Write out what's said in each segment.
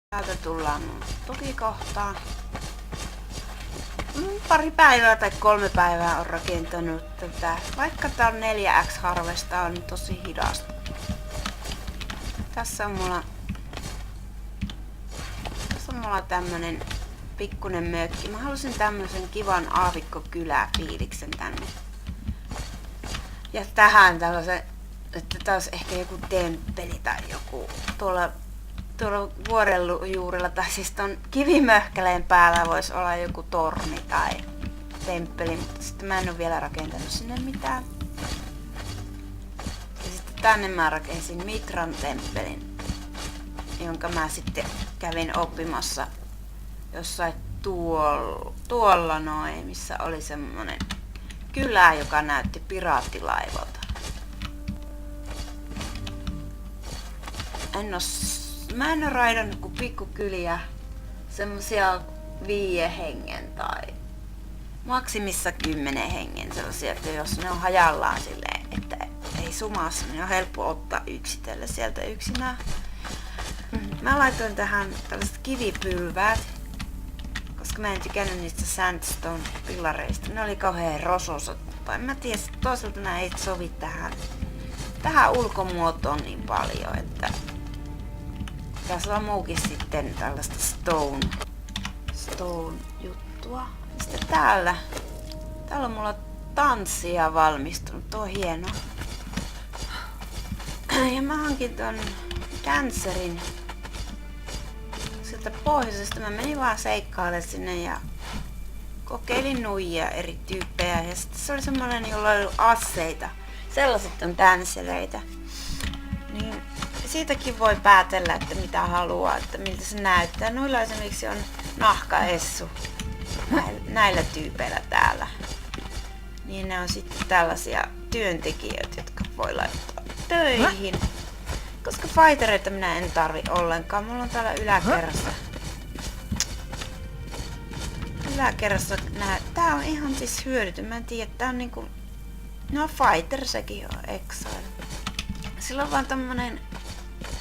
Täältä tullaan mun tukikohtaan. Pari päivää tai 3 päivää on rakentanut tätä. Vaikka tää on 4x harvesta, on tosi hidasta. Tässä on mulla tämmönen pikkunen mökki. Mä halusin tämmösen kivan aavikkokylä-fiiliksen tänne. Ja tähän tällaisen, että tää olisi ehkä joku temppeli tai joku tuolla vuoren juurella, tai siis ton kivimöhkäleen päällä voisi olla joku torni tai temppeli, mutta sitten mä en ole vielä rakentanut sinne mitään. Ja sitten tänne mä rakensin Mitran temppelin, jonka mä sitten kävin oppimassa jossain tuolla noin, missä oli semmonen kylä, joka näytti piraattilaivalta. Mä en oo raidannut kuin pikkukyliä, semmosia 5 hengen tai maksimissa 10 hengen, sellaisia, että jos ne on hajallaan silleen, että ei sumassa, niin on helppo ottaa yksitellen sieltä yksinään. Mä laitoin tähän tällaiset kivipylväät, koska mä en tykännyt niistä sandstone-pillareista. Ne oli kauhean rososat, tai en mä tiedä, toisaalta nää ei sovi tähän ulkomuotoon niin paljon, että tässä on muukin sitten tällaista stone juttua. Ja sitten täällä on mulla tanssia valmistunut, tuo on hieno. Ja mä hankin ton dancerin sieltä pohjoisesta. Mä menin vaan seikkailemaan sinne ja kokeilin nuijia eri tyyppejä. Ja sitten se oli semmonen, jolla oli asseita. Sellaiset on dancereita. Niin siitäkin voi päätellä, että mitä haluaa, että miltä se näyttää. Noilla esimerkiksi on nahkaessu näillä tyypeillä täällä. Niin ne on sitten tällaisia työntekijöitä, jotka voi laittaa töihin. Koska fightereita minä en tarvi ollenkaan. Mulla on täällä yläkerrassa tää on ihan siis hyödytön. Mä en tiedä, tää on niinku... No fighter sekin on exile. Sillä on vaan tämmönen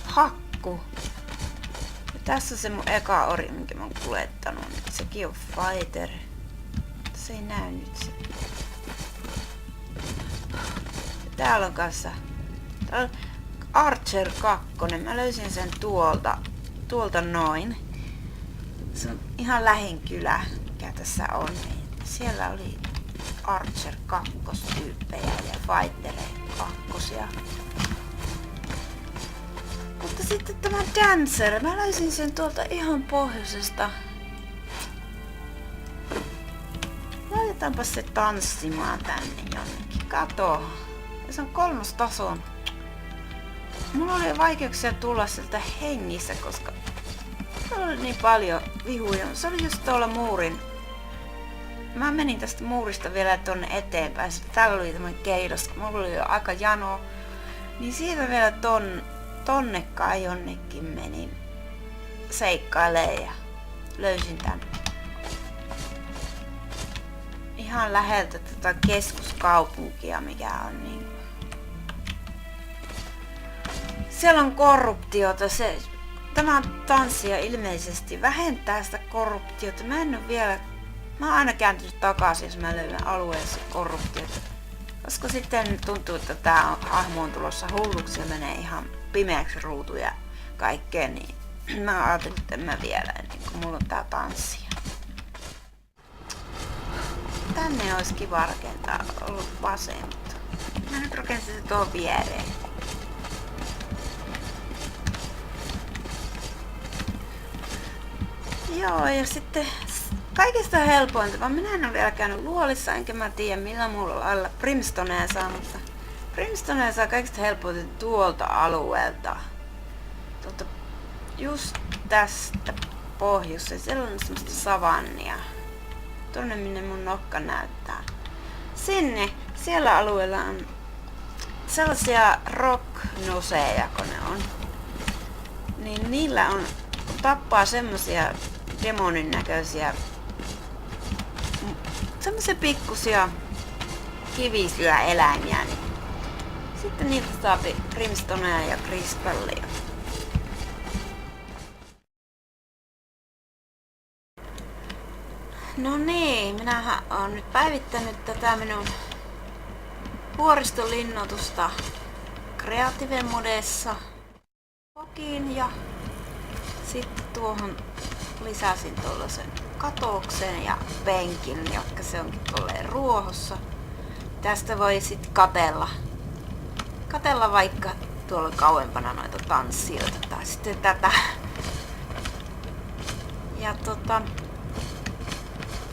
hakku. Ja tässä on se mun eka ori, minkä mä oon kuljettanut. Sekin on fighter. Se ei näy nyt se. Ja täällä on kanssa... Täällä on Archer 2. Mä löysin sen tuolta noin. Se on ihan lähin kylä, mikä tässä on. Siellä oli Archer 2 tyyppejä ja Fighter 2. Mutta sitten tämä Dancer, mä löysin sen tuolta ihan pohjoisesta. Laitetaanpa se tanssimaan tänne jonnekin. Kato. Se on 3. tason. Mulla oli vaikeuksia tulla sieltä hengissä, koska täällä oli niin paljon vihuja. Se oli just tuolla muurin. Mä menin tästä muurista vielä tonne eteenpäin. Sitten täällä oli tämmönen keidos, kun mulla oli jo aika jano. Niin siitä vielä tonnekaan jonnekin menin seikkailemaan ja löysin tän. Ihan läheltä tätä keskuskaupunkia, mikä on niin. Siellä on korruptiota. Tämä tanssia ilmeisesti vähentää sitä korruptiota. Mä oon aina kääntynyt takaisin, jos mä löydän alueessa korruptiota. Koska sitten tuntuu, että tää hahmo on tulossa hulluksi ja menee ihan pimeäksi ruutu ja kaikkea, niin mä ajattelin, että en mä vielä ennen kuin mulla on tää tanssia. Tänne olisi kiva rakentaa ollut vasemmalta. Mä nyt rakensin se tuohon viereen. Joo, ja sitten kaikista helpointa, vaan minä en ole vielä käynyt luolissa, enkä mä tiedä millä muulla lailla Brimstonea saa, mutta Brimstonea saa kaikista helpoiten tuolta alueelta. Just tästä pohjoissa, siellä on semmoista savannia. Tonne minne mun nokka näyttää. Siellä alueella on sellaisia rock-noseja, kun ne on. Niin niillä on, tappaa semmosia demonin näköisiä, semmosia pikkusia kivisiä eläimiä, niin sitten niitä saa Brimstonea ja Crystallia. No niin, minähän oon nyt päivittänyt tätä minun vuoristolinnoitusta Creative Modessa kokiin ja sitten tuohon lisäsin tuollaisen katoksen ja penkin, jotka se onkin tolleen ruohossa. Tästä voi sitten katella vaikka tuolla kauempana noita tanssijoita tai sitten tätä. Ja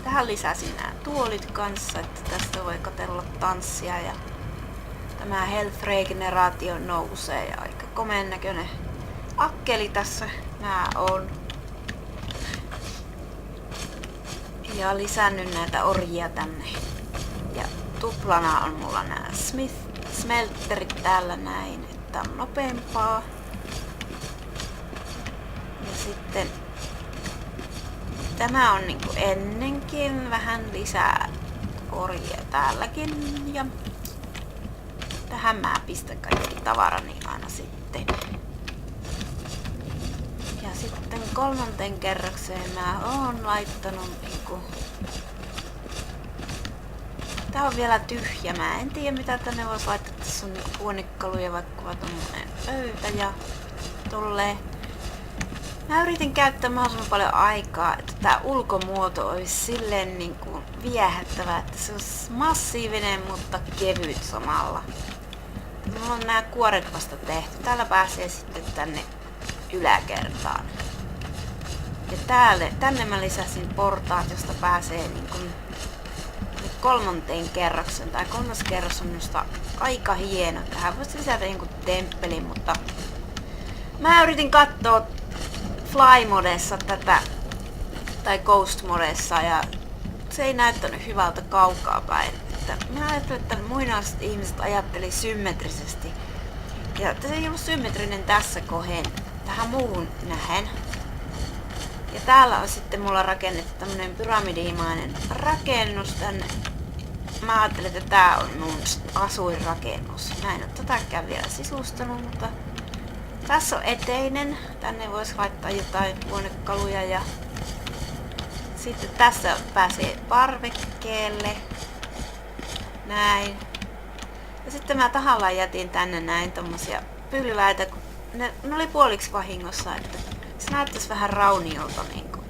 tähän lisäsin nämä tuolit kanssa, että tästä voi katsella tanssia ja tämä health regeneraatio nousee ja aika komeen näköinen akkeli tässä nää on. Ja lisännyt näitä orjia tänne. Ja tuplana on mulla nämä smelterit täällä näin, että on nopeampaa. Ja sitten tämä on niinku ennenkin vähän lisää orjia täälläkin ja tähän mä pistän kaikki tavarani aina sitten. Ja sitten 3. kerrokseen mä oon laittanut niinku... Tää on vielä tyhjä, mä en tiedä mitä tänne vois laittaa. Tässä on niinku huonekaluja, vaikka tommonen pöytä ja tolleen. Mä yritin käyttää mahdollisimman paljon aikaa, että tää ulkomuoto olisi silleen niinku viehättävä, että se olisi massiivinen, mutta kevyt samalla. Mulla on nämä kuoret vasta tehty. Täällä pääsee sitten tänne yläkertaan. Ja tänne mä lisäsin portaat, josta pääsee niinku 3. kerroksen. Tai 3. kerros on minusta aika hieno. Tähän voisi lisätä jonkun temppelin, mutta mä yritin katsoa Fly-modessa tätä, tai Ghost-modessa, ja se ei näyttänyt hyvältä kaukaa päin. Että mä ajattelin, että muinaiset ihmiset ajatteli symmetrisesti. Ja se ei ollut symmetrinen tässä kohden, tähän muuhun nähen. Ja täällä on sitten mulla rakennettu tämmönen pyramidimainen rakennus tänne. Mä ajattelin, että tää on mun asuinrakennus. Mä en oo tätäkään vielä sisustanut, mutta tässä on eteinen. Tänne voisi laittaa jotain huonekaluja ja sitten tässä pääsee parvekkeelle. Näin. Ja sitten mä tahallaan jätin tänne näin tommosia pylväitä, kun ne oli puoliksi vahingossa, että se näyttäisi vähän rauniolta niinku,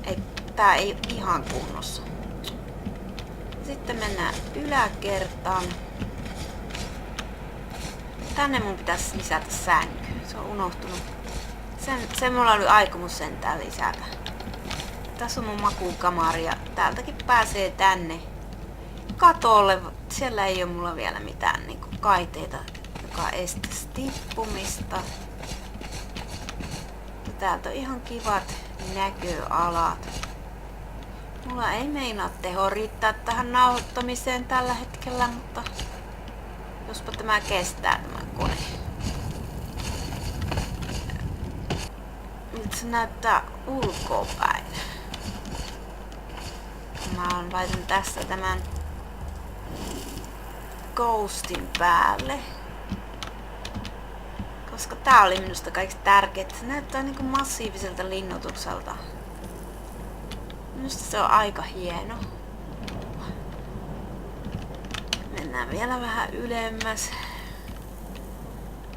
että tää ei ihan kunnossa. Sitten mennään yläkertaan. Tänne mun pitäisi lisätä sänky. Se on unohtunut. Sen mulla oli aikomus sentään lisätä. Tässä on mun makuukamari ja täältäkin pääsee tänne katolle. Siellä ei ole mulla vielä mitään niinku kaiteita, joka estäisi tippumista. Ja täältä on ihan kivat näköalat. Mulla ei meinaa teho riittää tähän nauhoittamiseen tällä hetkellä, mutta jospa tämä kestää tämä kone. Nyt se näyttää ulkoapäin. Mä laitan tässä tämän Ghostin päälle. Koska tää oli minusta kaikista tärkeää. Se näyttää niinku massiiviselta linnoitukselta. Minusta se on aika hieno. Mennään vielä vähän ylemmäs.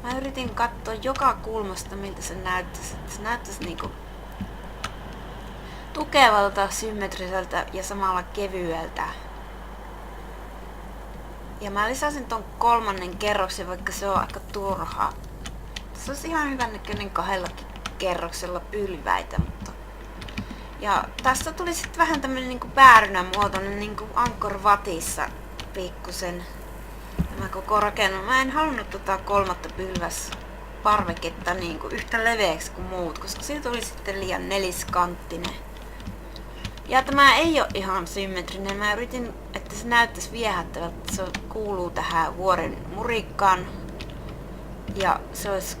Mä yritin katsoa joka kulmasta miltä se näyttäisi. Se näyttäisi niinku tukevalta, symmetriseltä ja samalla kevyeltä. Ja mä lisäsin ton 3. kerroksen, vaikka se on aika turhaa. Se olisi ihan hyvän näköinen 2 kerroksella pylväitä, mutta... Ja tästä tuli sitten vähän tämmönen niinku päärynän muotoinen niinku Angkor Watissa pikkusen. Tämä koko rakennus. Mä en halunnut 3. pylväsparveketta niinku yhtä leveäksi kuin muut, koska siitä tuli sitten liian neliskanttinen. Ja tämä ei ole ihan symmetrinen. Mä yritin, että se näyttäisi viehättävältä. Se kuuluu tähän vuoren murikkaan. Ja se olisi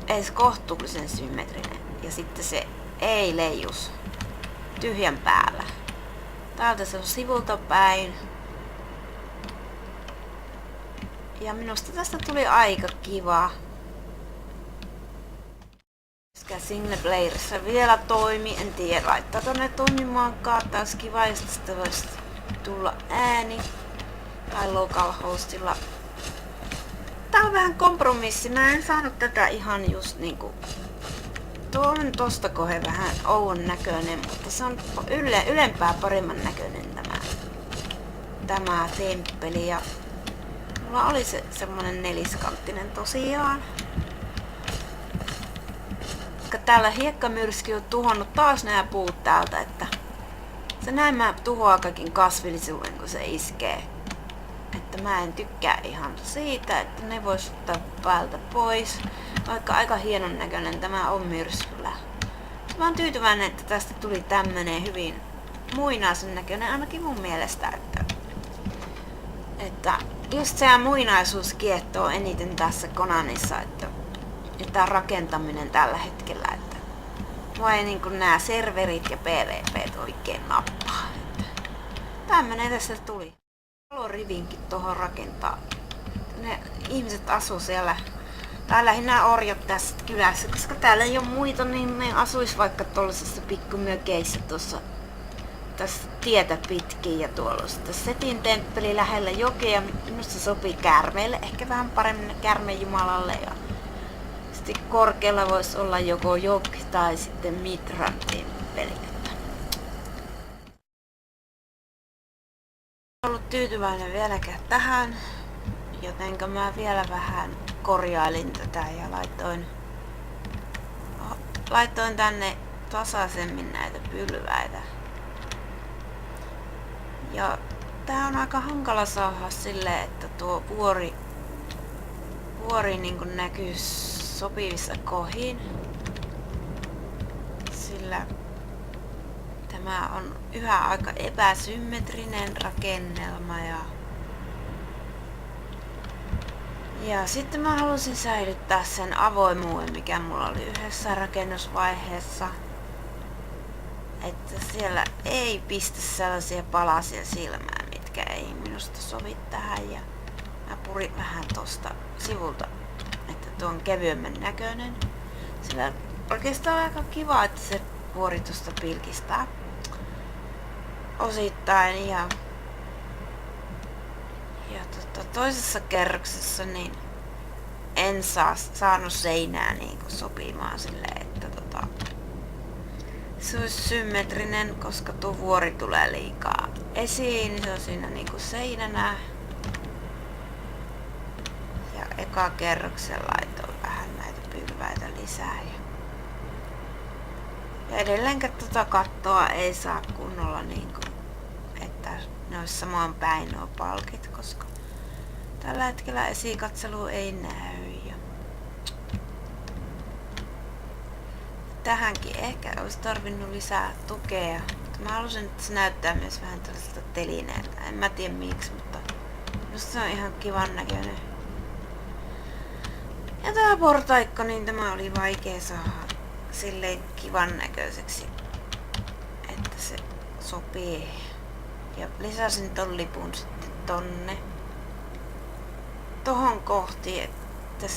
edes kohtuullisen symmetrinen. Ja sitten se ei leijus tyhjän päällä. Täältä se on sivulta päin. Ja minusta tästä tuli aika kiva. mikä single playerissa vielä toimi. En tiedä, laittaa tonne toimimaankaan. Taas kiva, jos tästä voisi tulla ääni. Tai local hostilla. Tää on vähän kompromissi. Mä en saanut tätä ihan just niinku... Tuo on tosta kohe vähän oudon näköinen, mutta se on ylempää paremman näköinen tämä temppeli. Ja mulla oli se semmonen neliskanttinen tosiaan. Koska täällä hiekkamyrsky on tuhonnut taas nämä puut täältä, että se näemmä tuhoaa kaikin kasvillisuuden kun se iskee. Että mä en tykkää ihan siitä, että ne vois ottaa päältä pois. Vaikka aika hienon näköinen tämä on myrskyllä. Mä oon tyytyväinen, että tästä tuli tämmönen hyvin muinaisen näköinen, ainakin mun mielestä. Että just se muinaisuus kiehtoo eniten tässä Conanissa, että tää rakentaminen tällä hetkellä. Että mua ei niinku nää serverit ja PvP oikein nappaa. Tämmönen tässä tuli. Rivinkin tuohon rakentaa. Ne ihmiset asuu siellä, tai lähinnä orjat tässä kylässä, koska täällä ei ole muita, niin ne asuis vaikka tuollaisessa pikkumökeissä tuossa tässä tietä pitkin ja tuolla Setin temppeli lähellä jokea. Minusta se sopii käärmeille, ehkä vähän paremmin käärmejumalalle. Ja sitten korkealla voisi olla joko joki tai sitten Mitran temppeli. Ollut tyytyväinen vieläkään tähän, jotenka mä vielä vähän korjailin tätä ja laitoin tänne tasaisemmin näitä pylväitä. Ja tää on aika hankala saada silleen, että tuo vuori niin kuin näkyy sopivissa kohin. Sillä tämä on yhä aika epäsymmetrinen rakennelma ja sitten mä halusin säilyttää sen avoimuuden, mikä mulla oli yhdessä rakennusvaiheessa. Että siellä ei pistä sellaisia palasia silmään, mitkä ei minusta sovi tähän. Ja mä purin vähän tosta sivulta, että tuo on kevyemmän näköinen. Sillä oikeastaan on aika kiva, että se vuori tuosta pilkistää osittain ja toisessa kerroksessa niin en saanut seinää niinku sopimaan silleen, että se olisi symmetrinen, koska tuo vuori tulee liikaa esiin, niin se on siinä niinku seinänä. Ja eka kerroksen laitoin vähän näitä pylväitä lisää. Ja edelleenkään tuota kattoa ei saa kunnolla niinku, että ne olisi samaan päin nuo palkit, koska tällä hetkellä esikatselu ei näy. Ja tähänkin ehkä olisi tarvinnut lisää tukea, mutta mä halusin, että se näyttää myös vähän tällaiselta telineeltä. En mä tiedä miksi, mutta minusta se on ihan kivan näköinen. Ja tää portaikko, niin tämä oli vaikea saada silleen kivan näköiseksi, että se sopii. Ja lisäsin ton lipun sitten tonne tohon kohti, että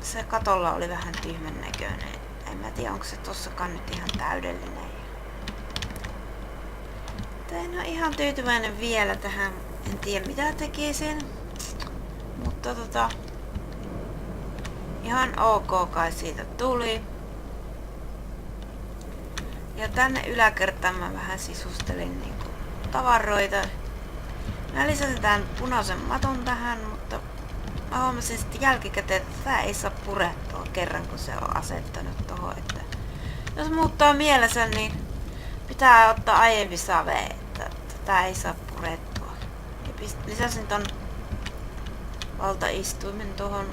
se katolla oli vähän tyhmän näköinen. En mä tiedä, onko se tossakaan nyt ihan täydellinen. En ole ihan tyytyväinen vielä tähän. En tiedä mitä tekisin. Mutta ihan ok kai siitä tuli. Ja tänne yläkertaan mä vähän sisustelin niinku tavaroita. Mä lisäsin tämän punaisen maton tähän, mutta mä huomasin sitten jälkikäteen, että tää ei saa purettua kerran kun se on asettanut tohon. Että jos muuttaa mielensä, niin pitää ottaa aiempi save, että tää ei saa purettua. Ja lisäsin ton valtaistuimen tohon.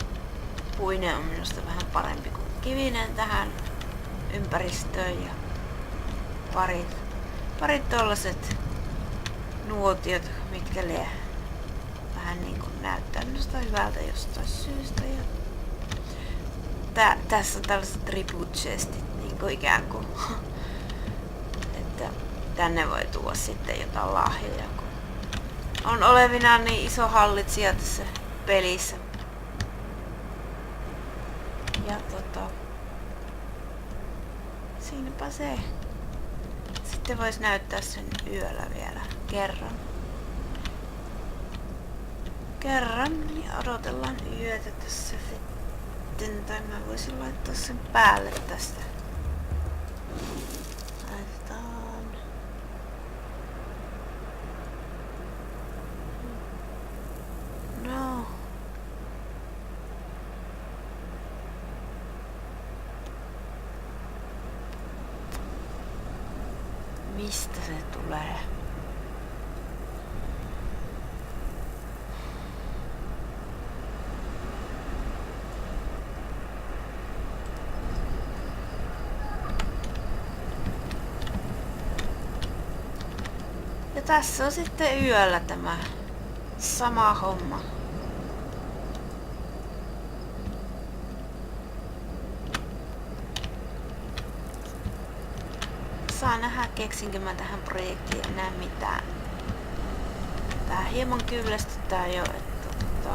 Puinen on minusta vähän parempi kuin kivinen tähän ympäristöön. Ja parit tollaset nuotiot, mitkä vähän niin kuin näyttää minusta hyvältä jostain syystä. Ja tässä on tällaiset tribute-chestit niin kuin ikään kuin, että tänne voi tuoda sitten jotain lahjoja, kun on olevinaan niin iso hallitsija tässä pelissä. Ja siinäpä se. Sitten vois näyttää sen yöllä vielä kerran. Ja odotellaan yötä tässä sitten. Tai mä voisin laittaa sen päälle tästä. Laitetaan. No. Mistä se tulee? Ja tässä on sitten yöllä tämä sama homma. Saa nähdä, keksinkö mä tähän projektiin enää mitään. Tää hieman kyllästyttää jo, että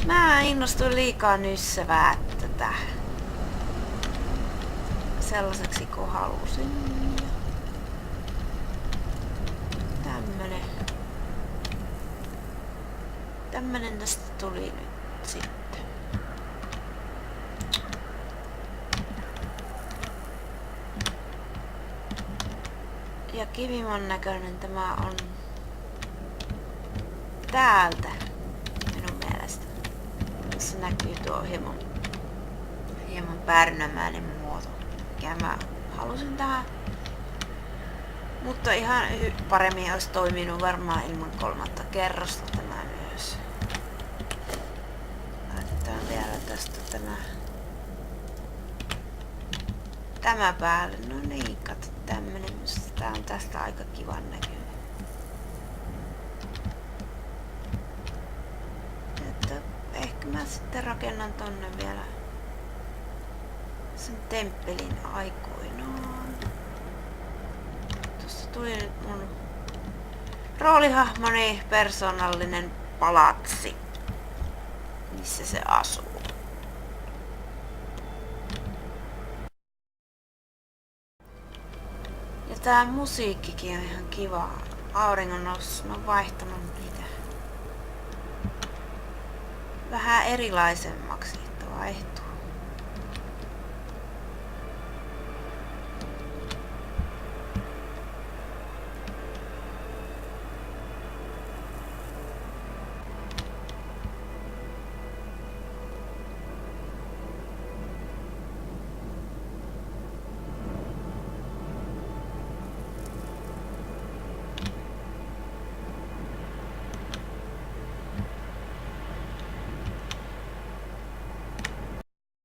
mä innostuin liikaa nyssävää tätä sellaiseksi kuin halusin. Tämmönen tästä tuli nyt sitten. Ja kivimon näköinen tämä on täältä minun mielestä. Tässä näkyy tuo hieman päärynämäinen muoto, mikä mä halusin tähän. Mutta ihan paremmin olisi toiminut varmaan ilman 3. kerrosta tämä myös. Laitetaan vielä tästä tämä päälle. No niin, katso tämmönen. Tää on tästä aika kivan näköinen. Että ehkä mä sitten rakennan tonne vielä sen temppelin aikoinaan. Tuossa tuli nyt mun roolihahmoni persoonallinen palatsi, missä se asuu. Ja tää musiikkikin on ihan kiva. Auringon nousussa mä oon vaihtanut niitä vähän erilaisemmaksi, että vaihtuu